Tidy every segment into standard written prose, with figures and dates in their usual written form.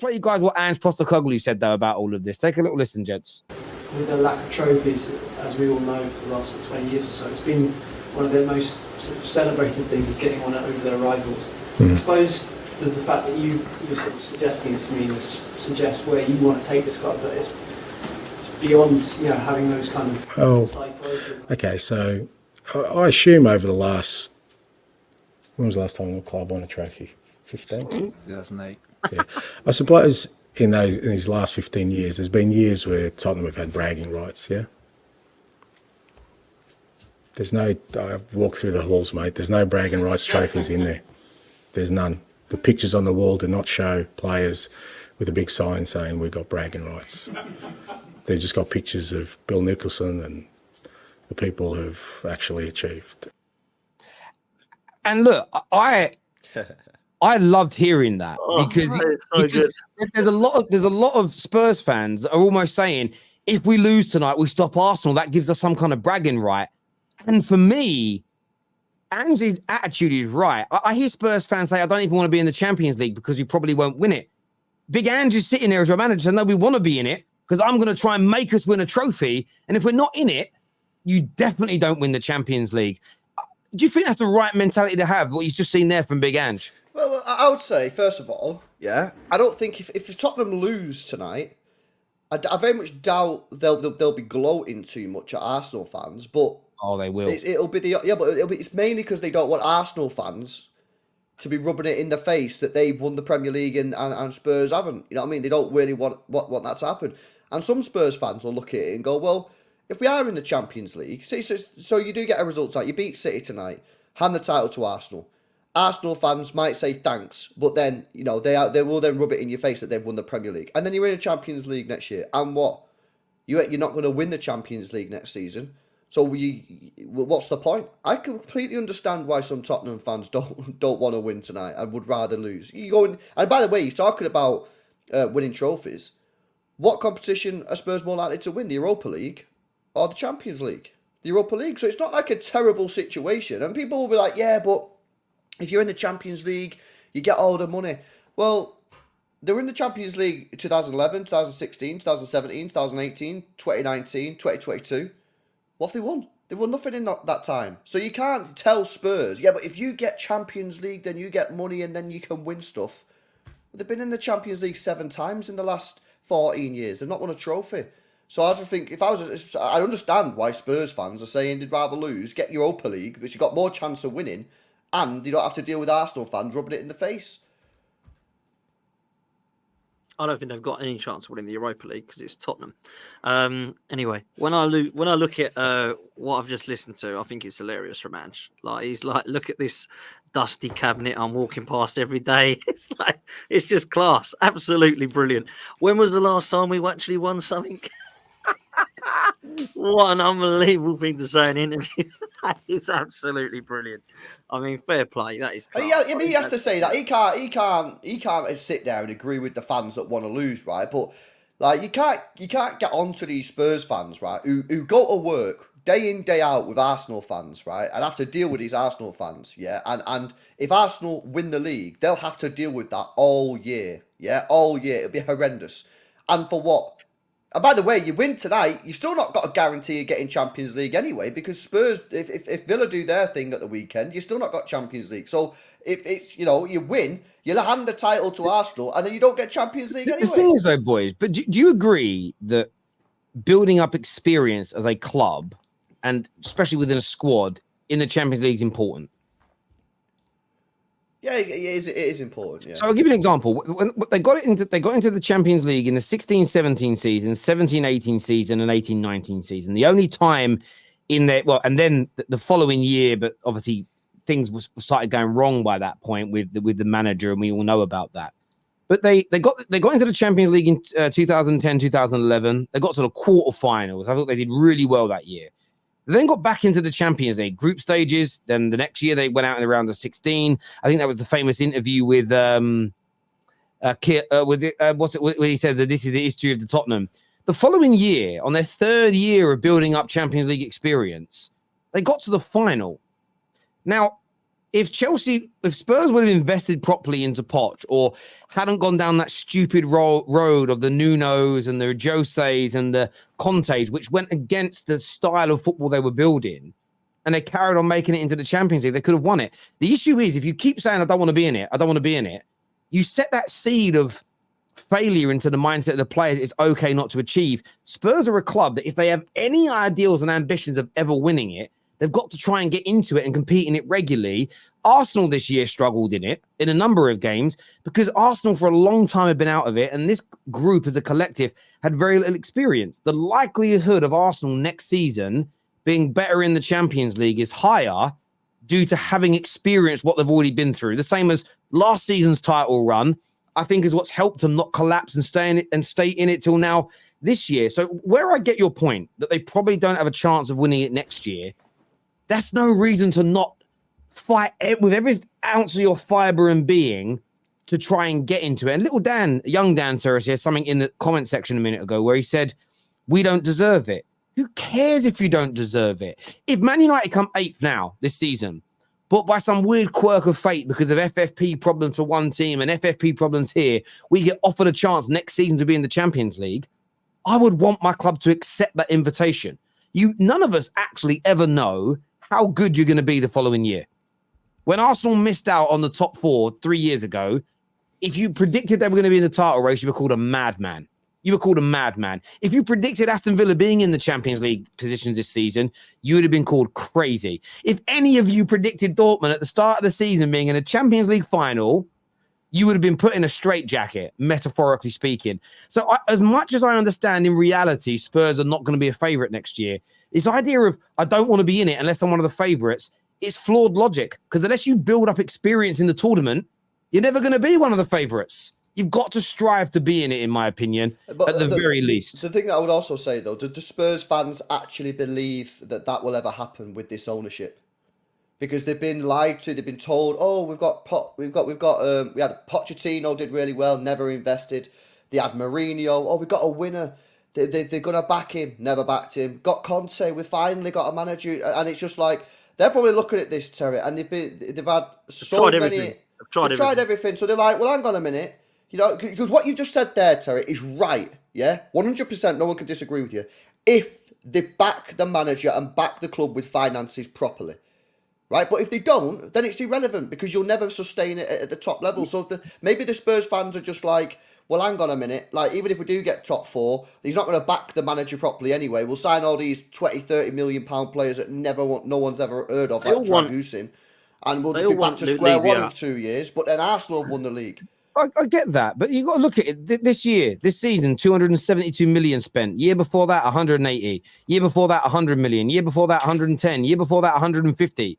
play you guys what Ange Postecoglou said, though, about all of this. Take a little listen, gents. With the lack of trophies, as we all know, for the last 20 years or so, it's been one of their most sort of celebrated things, is getting one over their rivals. I suppose, does the fact that you're sort of suggesting it to me suggest where you want to take this club, that it's beyond, having those kind of... Okay, so I assume over the last... When was the last time the club won a trophy? 15? 2008. Yeah. I suppose in these last 15 years, there's been years where Tottenham have had bragging rights, yeah? There's no... I've walked through the halls, mate. There's no bragging rights trophies in there. There's none. The pictures on the wall do not show players with a big sign saying we've got bragging rights. They've just got pictures of Bill Nicholson and the people who've actually achieved. And look, I loved hearing that because there's a lot of Spurs fans that are almost saying, if we lose tonight, we stop Arsenal. That gives us some kind of bragging right. And for me, Ange's attitude is right. I hear Spurs fans say, I don't even want to be in the Champions League because we probably won't win it. Big Ange is sitting there as our manager saying, no, we want to be in it because I'm going to try and make us win a trophy. And if we're not in it, you definitely don't win the Champions League. Do you think that's the right mentality to have, what you've just seen there from Big Ange? Well, I would say, first of all, I don't think if Tottenham lose tonight, I very much doubt they'll be gloating too much at Arsenal fans, but... Oh, they will. It's mainly because they don't want Arsenal fans to be rubbing it in the face that they've won the Premier League and Spurs haven't. You know what I mean? They don't really want that to happen. And some Spurs fans will look at it and go, well, if we are in the Champions League, so you do get a result tonight, you beat City tonight, hand the title to Arsenal. Arsenal fans might say thanks, but then, they will then rub it in your face that they've won the Premier League. And then you're in the Champions League next year. And what? You're not going to win the Champions League next season. So what's the point? I completely understand why some Tottenham fans don't want to win tonight and would rather lose. And by the way, you're talking about winning trophies. What competition are Spurs more likely to win? The Europa League or the Champions League? The Europa League. So it's not like a terrible situation. And people will be like, yeah, but if you're in the Champions League, you get all the money. Well, they were in the Champions League 2011, 2016, 2017, 2018, 2019, 2022. What have they won? They won nothing in that time. So you can't tell Spurs, but if you get Champions League, then you get money and then you can win stuff. They've been in the Champions League 7 times in the last 14 years. They've not won a trophy. So I just think, I understand why Spurs fans are saying they'd rather lose, get Europa League, which you've got more chance of winning, and you don't have to deal with Arsenal fans rubbing it in the face. I don't think they've got any chance of winning the Europa League because it's Tottenham. Anyway, when I look at what I've just listened to, I think it's hilarious from Ange. He's like, look at this dusty cabinet I'm walking past every day. It's just class, absolutely brilliant. When was the last time we actually won something? What an unbelievable thing to say in an interview. That is absolutely brilliant. I mean, fair play. That is class. Yeah, he has to say that. He can't sit there and agree with the fans that want to lose, right? But you can't get onto these Spurs fans, right? Who go to work day in, day out with Arsenal fans, right? And have to deal with these Arsenal fans, yeah? And if Arsenal win the league, they'll have to deal with that all year, yeah? All year. It'll be horrendous. And for what? And by the way, you win tonight, you've still not got a guarantee of getting Champions League anyway, because Spurs, if Villa do their thing at the weekend, you've still not got Champions League. So if it's, you win, you'll hand the title to Arsenal, and then you don't get Champions League anyway. The thing is, though, boys, but do you agree that building up experience as a club, and especially within a squad, in the Champions League is important? Yeah, it is important. Yeah. So I'll give you an example. When they got into the Champions League in the 16-17 season, 17-18 season, and 18-19 season. The only time in there, and then the following year, but obviously things started going wrong by that point with the manager, and we all know about that. But they got into the Champions League in 2010, 2011. They got to the quarterfinals. I thought they did really well that year. They then got back into the Champions League group stages. Then the next year they went out in the round of 16. I think that was the famous interview with where he said that this is the history of the Tottenham. The following year, on their third year of building up Champions League experience, they got to the final. Now, if Spurs would have invested properly into Poch or hadn't gone down that stupid road of the Nunos and the Joses and the Contes, which went against the style of football they were building, and they carried on making it into the Champions League, they could have won it. The issue is, if you keep saying, I don't want to be in it, you set that seed of failure into the mindset of the players. It's okay not to achieve. Spurs are a club that if they have any ideals and ambitions of ever winning it, they've got to try and get into it and compete in it regularly. Arsenal this year struggled in it in a number of games because Arsenal for a long time had been out of it, and this group as a collective had very little experience. The likelihood of Arsenal next season being better in the Champions League is higher due to having experienced what they've already been through. The same as last season's title run, I think, is what's helped them not collapse and stay in it till now this year. So where I get your point that they probably don't have a chance of winning it next year, that's no reason to not fight with every ounce of your fiber and being to try and get into it. And young Dan Terrace has something in the comment section a minute ago where he said, we don't deserve it. Who cares if you don't deserve it? If Man United come 8th now this season, but by some weird quirk of fate because of FFP problems for one team and FFP problems here, we get offered a chance next season to be in the Champions League, I would want my club to accept that invitation. None of us actually ever know how good you're going to be the following year. When Arsenal missed out on the top 4 3 years ago, if you predicted they were going to be in the title race, you were called a madman. If you predicted Aston Villa being in the Champions League positions this season, you would have been called crazy. If any of you predicted Dortmund at the start of the season being in a Champions League final, you would have been put in a straitjacket, metaphorically speaking. So as much as I understand in reality, Spurs are not going to be a favourite next year, this idea of I don't want to be in it unless I'm one of the favourites, it's flawed logic. Because unless you build up experience in the tournament, you're never going to be one of the favourites. You've got to strive to be in it, in my opinion, at the very least. The thing that I would also say, though, do the Spurs fans actually believe that will ever happen with this ownership? Because they've been lied to, they've been told, oh, we had Pochettino did really well, never invested. They had Mourinho, oh, we got a winner. They're going to back him, never backed him. Got Conte, we finally got a manager. And it's just like, they're probably looking at this, Terry, and they've had so many... They've tried everything. So they're like, well, hang on a minute. You know, because what you just said there, Terry, is right, yeah? 100%, no one can disagree with you. If they back the manager and back the club with finances properly, right? But if they don't, then it's irrelevant because you'll never sustain it at the top level. So maybe the Spurs fans are just like, well, hang on a minute. Like, even if we do get top 4, he's not going to back the manager properly anyway. We'll sign all these 20, 30 million pound players that no one's ever heard of, like Dragusin. And we'll just be back to square one in 2 years. But then Arsenal have won the league. I get that, but you've got to look at it this season, 272 million spent. Year before that, 180. Year before that, 100 million. Year before that, 110. Year before that, 150.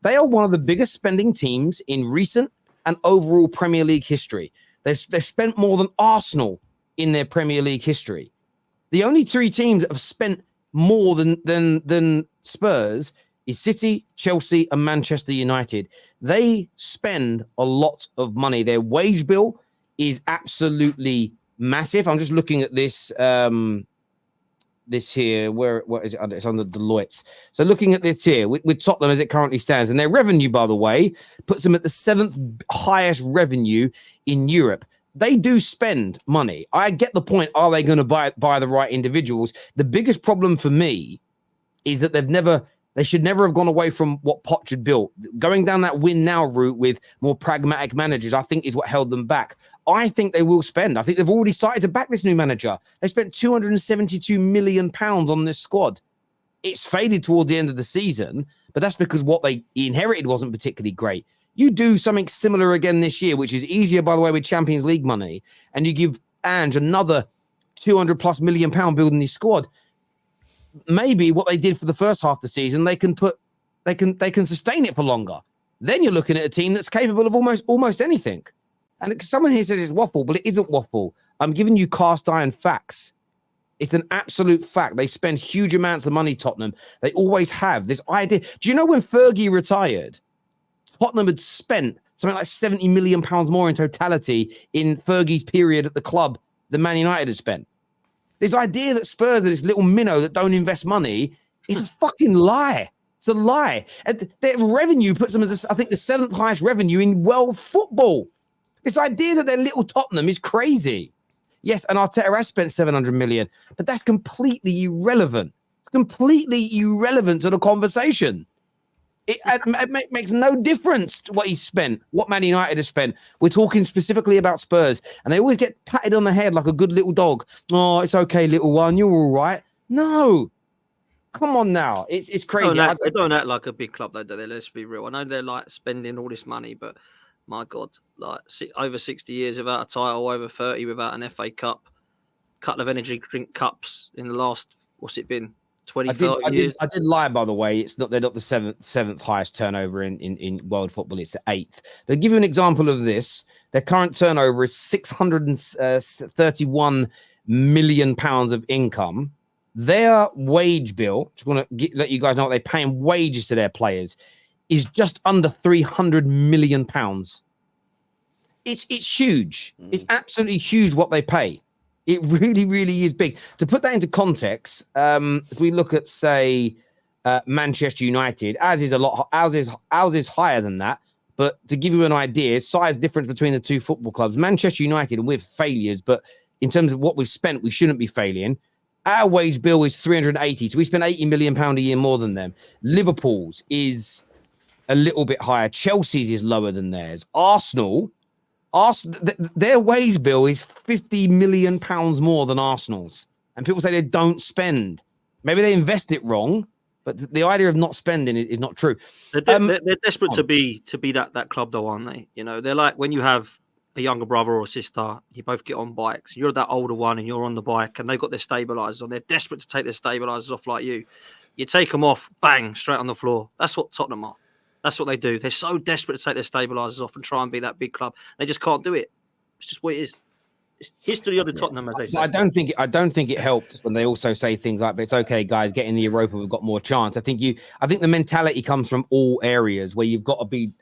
They are one of the biggest spending teams in recent and overall Premier League history. They've spent more than Arsenal in their Premier League history. The only 3 teams that have spent more than Spurs is City, Chelsea, and Manchester United. They spend a lot of money. Their wage bill is absolutely massive. I'm just looking at this here. What is it under? It's under Deloitte's. So looking at this here with Tottenham as it currently stands, and their revenue, by the way, puts them at the 7th highest revenue in Europe. They do spend money. I get the point. Are they going to buy the right individuals? The biggest problem for me is that they should never have gone away from what Poch had built. Going down that win now route with more pragmatic managers, I think, is what held them back. I think they will spend. I think they've already started to back this new manager. They spent £272 million on this squad. It's faded towards the end of the season, but that's because what they inherited wasn't particularly great. You do something similar again this year, which is easier, by the way, with Champions League money, and you give Ange another £200+ million building this squad. Maybe what they did for the first half of the season, they can sustain it for longer. Then you're looking at a team that's capable of almost anything. And someone here says it's waffle, but it isn't waffle. I'm giving you cast iron facts. It's an absolute fact. They spend huge amounts of money, Tottenham. They always have this idea. Do you know when Fergie retired, Tottenham had spent something like £70 million more in totality in Fergie's period at the club than Man United had spent? This idea that Spurs are this little minnow that don't invest money is a fucking lie. It's a lie. And their revenue puts them as, I think, the 7th highest revenue in world football. This idea that they're little Tottenham is crazy. Yes, and Arteta has spent 700 million, but that's completely irrelevant. It's completely irrelevant to the conversation. It makes no difference to what he's spent, what Man United has spent. We're talking specifically about Spurs, and they always get patted on the head like a good little dog. Oh, it's okay, little one. You're all right. No. Come on now. It's crazy. They don't act like a big club, though, do they? Let's be real. I know they're like spending all this money, but my God, like over 60 years without a title, over 30 without an FA Cup, couple of energy drink cups in the last, what's it been, 20, 30 years? I did lie, by the way. They're not the seventh highest turnover in world football. It's the 8th. But to give you an example of this, their current turnover is £631 million of income. Their wage bill, just want to let you guys know what they pay in wages to their players, is just under £300 million. It's huge. It's absolutely huge what they pay. It really, really is big. To put that into context, if we look at, say, Manchester United, ours is higher than that. But to give you an idea, size difference between the two football clubs, Manchester United, and we're failures, but in terms of what we've spent, we shouldn't be failing. Our wage bill is 380, so we spend £80 million a year more than them. Liverpool's is a little bit higher. Chelsea's is lower than theirs. Arsenal, their wage bill is £50 million more than Arsenal's. And people say they don't spend. Maybe they invest it wrong, but the idea of not spending is not true. They're desperate to be that club, though, aren't they? You know, they're like when you have a younger brother or a sister, you both get on bikes. You're that older one and you're on the bike and they've got their stabilizers on. They're desperate to take their stabilizers off like you. You take them off, bang, straight on the floor. That's what Tottenham are. That's what they do. They're so desperate to take their stabilizers off and try and be that big club. They just can't do it. It's just what it is. It's history of the Tottenham, as they say. I don't think it helps when they also say things like, "But it's okay, guys, get in the Europa. We've got more chance." I think the mentality comes from all areas where you've got to be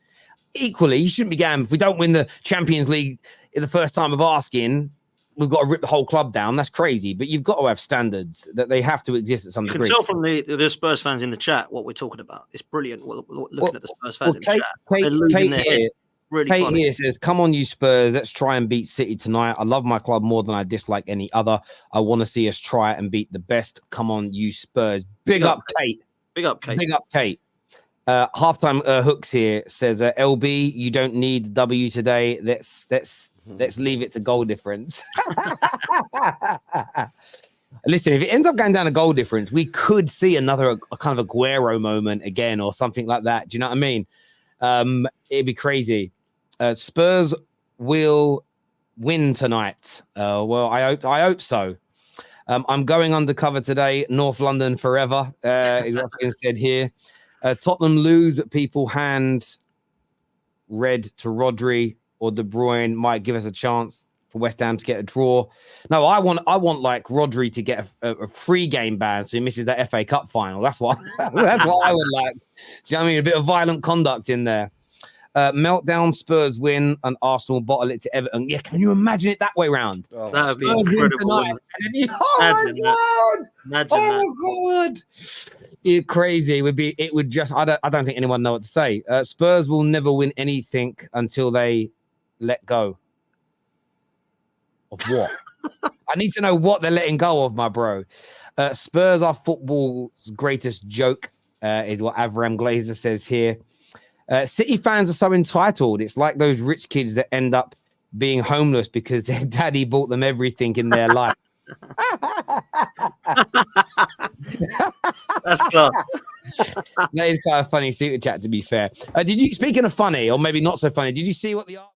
equally. You shouldn't be going, if we don't win the Champions League in the first time of asking, we've got to rip the whole club down. That's crazy. But you've got to have standards that they have to exist at some degree. You can tell from the Spurs fans in the chat what we're talking about. It's brilliant. Looking at the Spurs fans in the chat. They're losing their heads. Really Kate funny. Here says, "Come on, you Spurs. Let's try and beat City tonight. I love my club more than I dislike any other. I want to see us try and beat the best. Come on, you Spurs." Big up, Kate. Big up, Kate. Big up, Kate. Halftime Hooks here says, "LB, you don't need W today. Let's leave it to goal difference." Listen, if it ends up going down a goal difference, we could see another kind of Aguero moment again or something like that. Do you know what I mean? It'd be crazy. Spurs will win tonight. Well, I hope so. I'm going undercover today. North London forever is what's been said here. Tottenham lose, but people hand red to Rodri or De Bruyne might give us a chance for West Ham to get a draw. No, I want like Rodri to get a free game ban so he misses that FA Cup final. That's what I would like. Do you know what I mean? A bit of violent conduct in there. Meltdown, Spurs win, and Arsenal bottle it to Everton. Yeah, can you imagine it that way round? Oh, that would be incredible. Oh my God! Imagine God! It's crazy. It would just. I don't think anyone know what to say. Spurs will never win anything until they let go of what? I need to know what they're letting go of, my bro. Spurs are football's greatest joke, is what Avram Glazer says here. City fans are so entitled. It's like those rich kids that end up being homeless because their daddy bought them everything in their life. That's class. That is quite a funny super chat, to be fair. Speaking of funny, or maybe not so funny, did you see what the